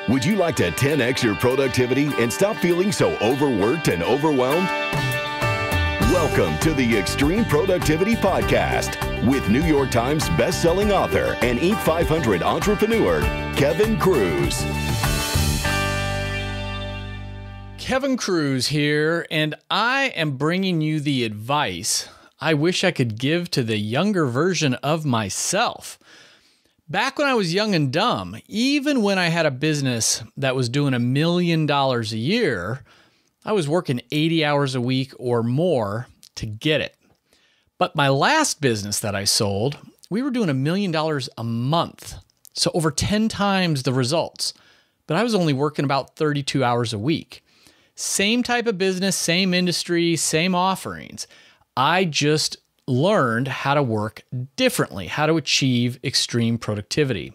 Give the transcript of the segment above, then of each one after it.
Would you like to 10x your productivity and stop feeling so overworked and overwhelmed? Welcome to the Extreme Productivity Podcast with New York Times bestselling author and Inc. 500 entrepreneur, Kevin Kruse. Kevin Kruse here, and I am bringing you the advice I wish I could give to the younger version of myself. Back when I was young and dumb, even when I had a business that was doing $1 million a year, I was working 80 hours a week or more to get it. But my last business that I sold, we were doing $1 million a month, so over 10 times the results. But I was only working about 32 hours a week. Same type of business, same industry, same offerings. I just learned how to work differently, how to achieve extreme productivity.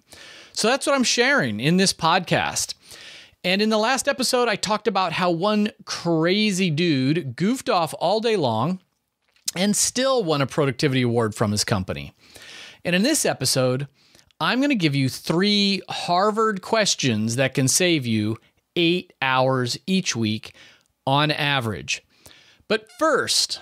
So that's what I'm sharing in this podcast. And in the last episode, I talked about how one crazy dude goofed off all day long and still won a productivity award from his company. And in this episode, I'm going to give you 3 Harvard questions that can save you 8 hours each week on average. But first,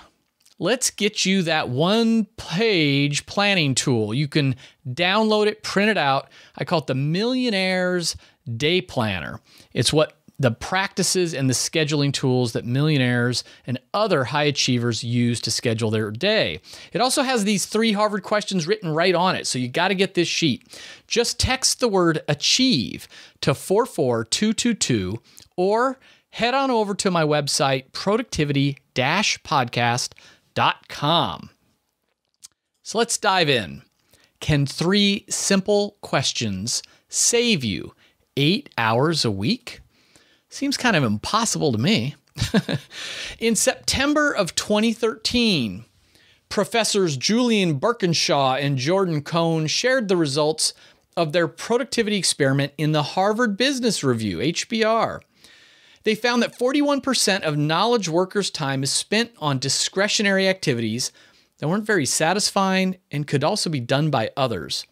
let's get you that one-page planning tool. You can download it, print it out. I call it the Millionaires Day Planner. It's what the practices and the scheduling tools that millionaires and other high achievers use to schedule their day. It also has these 3 Harvard questions written right on it, so you got to get this sheet. Just text the word achieve to 44222 or head on over to my website, productivity-podcast.com. So let's dive in. Can 3 simple questions save you 8 hours a week? Seems kind of impossible to me. In September of 2013, Professors Julian Birkinshaw and Jordan Cohn shared the results of their productivity experiment in the Harvard Business Review, HBR. They found that 41% of knowledge workers' time is spent on discretionary activities that weren't very satisfying and could also be done by others.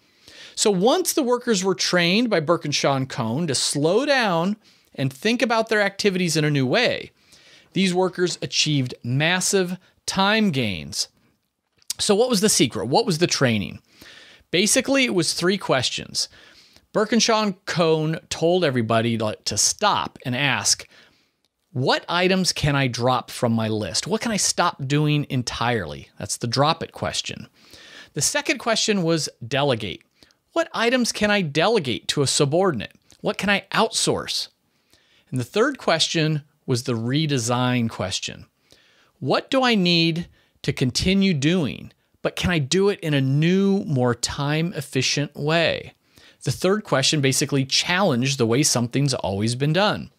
So once the workers were trained by Birkinshaw and Cohn to slow down and think about their activities in a new way, these workers achieved massive time gains. So what was the secret? What was the training? Basically, it was 3 questions. Birkinshaw and Cohn told everybody to stop and ask, what items can I drop from my list? What can I stop doing entirely? That's the drop it question. The second question was delegate. What items can I delegate to a subordinate? What can I outsource? And the third question was the redesign question. What do I need to continue doing, but can I do it in a new, more time-efficient way? The third question basically challenged the way something's always been done.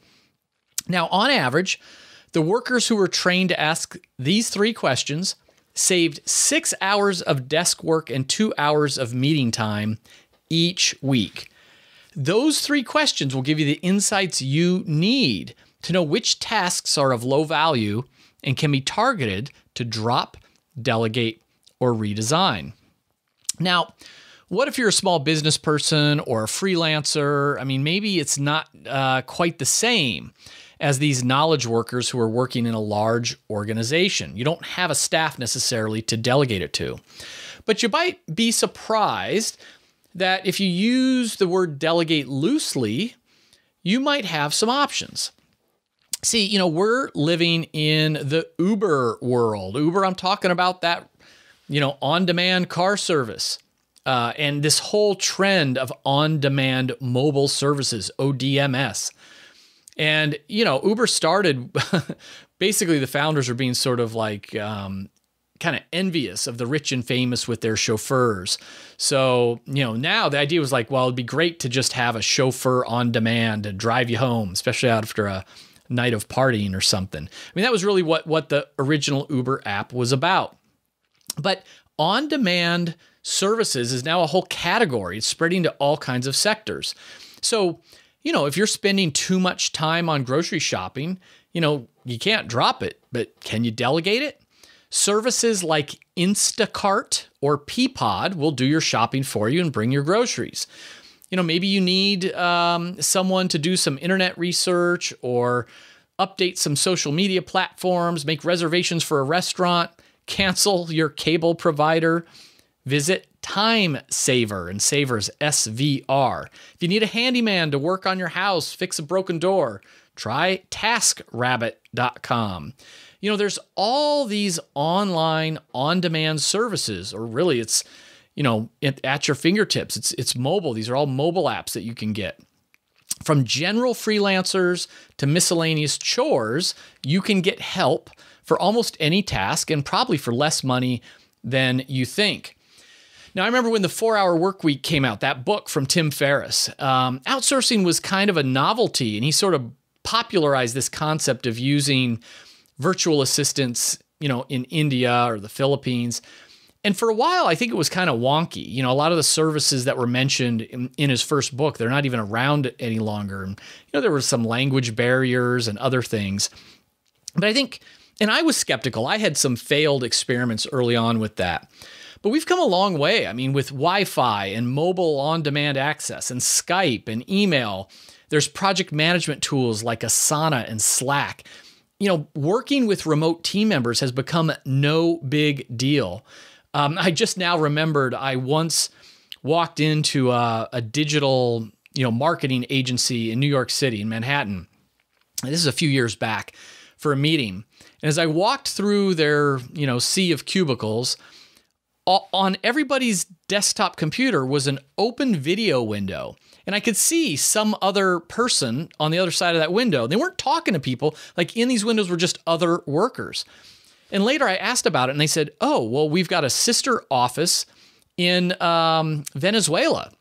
Now, on average, the workers who were trained to ask these 3 questions saved 6 hours of desk work and 2 hours of meeting time each week. Those 3 questions will give you the insights you need to know which tasks are of low value and can be targeted to drop, delegate, or redesign. Now, what if you're a small business person or a freelancer? I mean, maybe it's not quite the same as these knowledge workers who are working in a large organization. You don't have a staff necessarily to delegate it to. But you might be surprised that if you use the word delegate loosely, you might have some options. See, we're living in the Uber world. Uber, I'm talking about that, on-demand car service. And this whole trend of on-demand mobile services, ODMS. And, Uber started, basically the founders are being sort of like kind of envious of the rich and famous with their chauffeurs. So, now the idea was like, well, it'd be great to just have a chauffeur on demand to drive you home, especially after a night of partying or something. I mean, that was really what the original Uber app was about. But on-demand services is now a whole category. It's spreading to all kinds of sectors. So, if you're spending too much time on grocery shopping, you can't drop it, but can you delegate it? Services like Instacart or Peapod will do your shopping for you and bring your groceries. Maybe you need someone to do some internet research or update some social media platforms, make reservations for a restaurant, cancel your cable provider. Visit Time Saver, and Saver's SVR. If you need a handyman to work on your house, fix a broken door, try TaskRabbit.com. There's all these online on-demand services, or really it's, at your fingertips. It's mobile. These are all mobile apps that you can get. From general freelancers to miscellaneous chores, you can get help for almost any task and probably for less money than you think. Now, I remember when the 4-Hour Workweek came out, that book from Tim Ferriss. Outsourcing was kind of a novelty, and he sort of popularized this concept of using virtual assistants, in India or the Philippines. And for a while, I think it was kind of wonky. A lot of the services that were mentioned in his first book, they're not even around any longer. And, there were some language barriers and other things. But I think, and I was skeptical. I had some failed experiments early on with that. But we've come a long way. With Wi-Fi and mobile on-demand access and Skype and email, there's project management tools like Asana and Slack. Working with remote team members has become no big deal. I just now remembered I once walked into a digital, marketing agency in New York City, in Manhattan. This is a few years back for a meeting. And as I walked through their, sea of cubicles, on everybody's desktop computer was an open video window. And I could see some other person on the other side of that window. They weren't talking to people. Like, in these windows were just other workers. And later I asked about it, and they said, oh, well, we've got a sister office in Venezuela.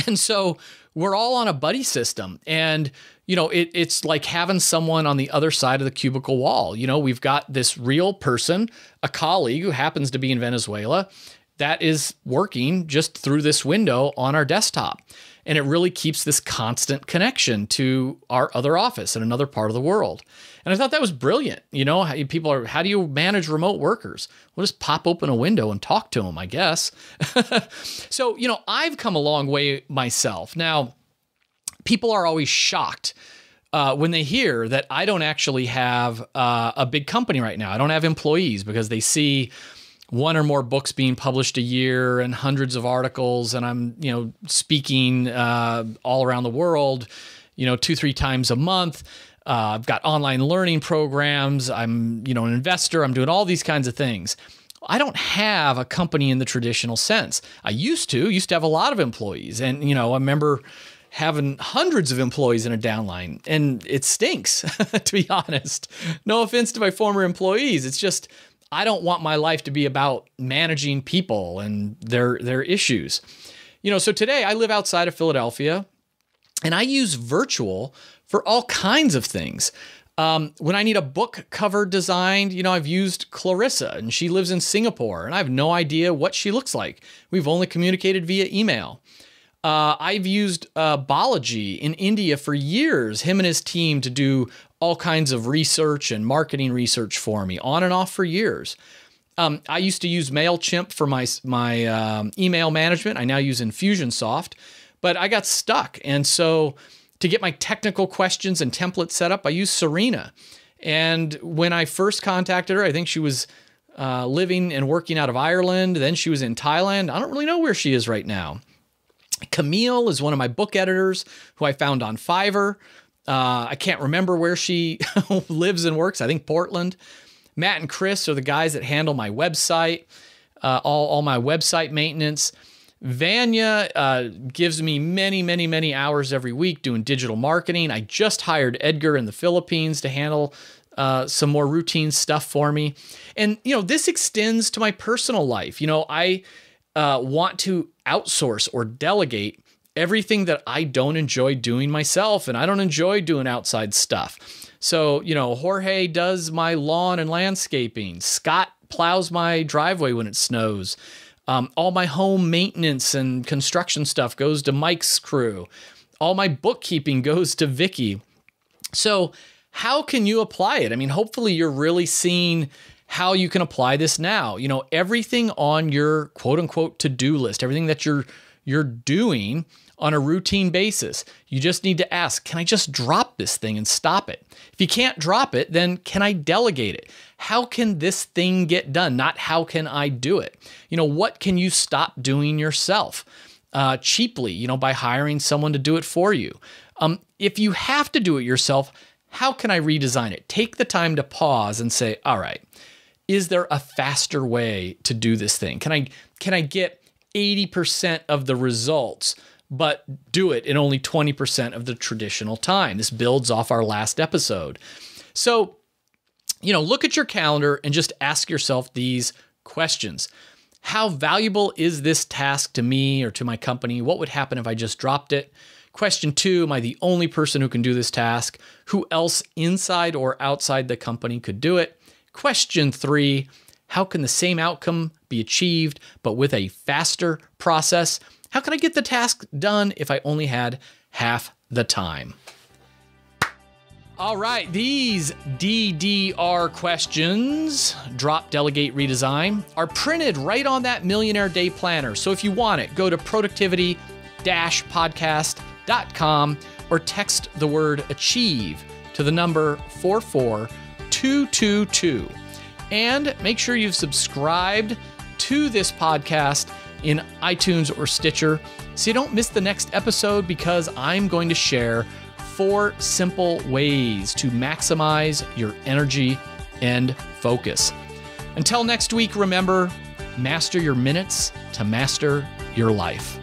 And so we're all on a buddy system. And, it's like having someone on the other side of the cubicle wall. We've got this real person, a colleague who happens to be in Venezuela, that is working just through this window on our desktop. And it really keeps this constant connection to our other office in another part of the world. And I thought that was brilliant. How do you manage remote workers? We'll just pop open a window and talk to them, I guess. So, I've come a long way myself. Now, people are always shocked when they hear that I don't actually have a big company right now. I don't have employees, because they see one or more books being published a year and hundreds of articles, and I'm, speaking all around the world, 2-3 times a month. I've got online learning programs. I'm, an investor. I'm doing all these kinds of things. I don't have a company in the traditional sense. I used to have a lot of employees, and, I remember having hundreds of employees in a downline, and it stinks, to be honest. No offense to my former employees. It's just, I don't want my life to be about managing people and their issues. So today I live outside of Philadelphia, and I use virtual for all kinds of things. When I need a book cover designed, I've used Clarissa, and she lives in Singapore, and I have no idea what she looks like. We've only communicated via email. I've used Balaji in India for years, him and his team, to do all kinds of research and marketing research for me, on and off for years. I used to use MailChimp for my email management. I now use Infusionsoft, but I got stuck. And so to get my technical questions and templates set up, I use Serena. And when I first contacted her, I think she was living and working out of Ireland. Then she was in Thailand. I don't really know where she is right now. Camille is one of my book editors who I found on Fiverr. I can't remember where she lives and works. I think Portland. Matt and Chris are the guys that handle my website, all my website maintenance. Vanya gives me many hours every week doing digital marketing. I just hired Edgar in the Philippines to handle some more routine stuff for me. And, this extends to my personal life. I want to outsource or delegate everything that I don't enjoy doing myself, and I don't enjoy doing outside stuff. So, Jorge does my lawn and landscaping. Scott plows my driveway when it snows. All my home maintenance and construction stuff goes to Mike's crew. All my bookkeeping goes to Vicky. So how can you apply it? Hopefully you're really seeing how you can apply this now. Everything on your quote unquote to-do list, everything that you're doing on a routine basis. You just need to ask, can I just drop this thing and stop it? If you can't drop it, then can I delegate it? How can this thing get done? Not how can I do it? What can you stop doing yourself cheaply, by hiring someone to do it for you? If you have to do it yourself, how can I redesign it? Take the time to pause and say, all right, is there a faster way to do this thing? Can I get 80% of the results, but do it in only 20% of the traditional time? This builds off our last episode. So, look at your calendar and just ask yourself these questions. How valuable is this task to me or to my company? What would happen if I just dropped it? Question 2, am I the only person who can do this task? Who else inside or outside the company could do it? Question 3, how can the same outcome be achieved, but with a faster process? How can I get the task done if I only had half the time? All right, these DDR questions, drop, delegate, redesign, are printed right on that Millionaire Day Planner. So if you want it, go to productivity-podcast.com or text the word achieve to the number 44222. And make sure you've subscribed to this podcast in iTunes or Stitcher so you don't miss the next episode, because I'm going to share 4 simple ways to maximize your energy and focus. Until next week, remember, master your minutes to master your life.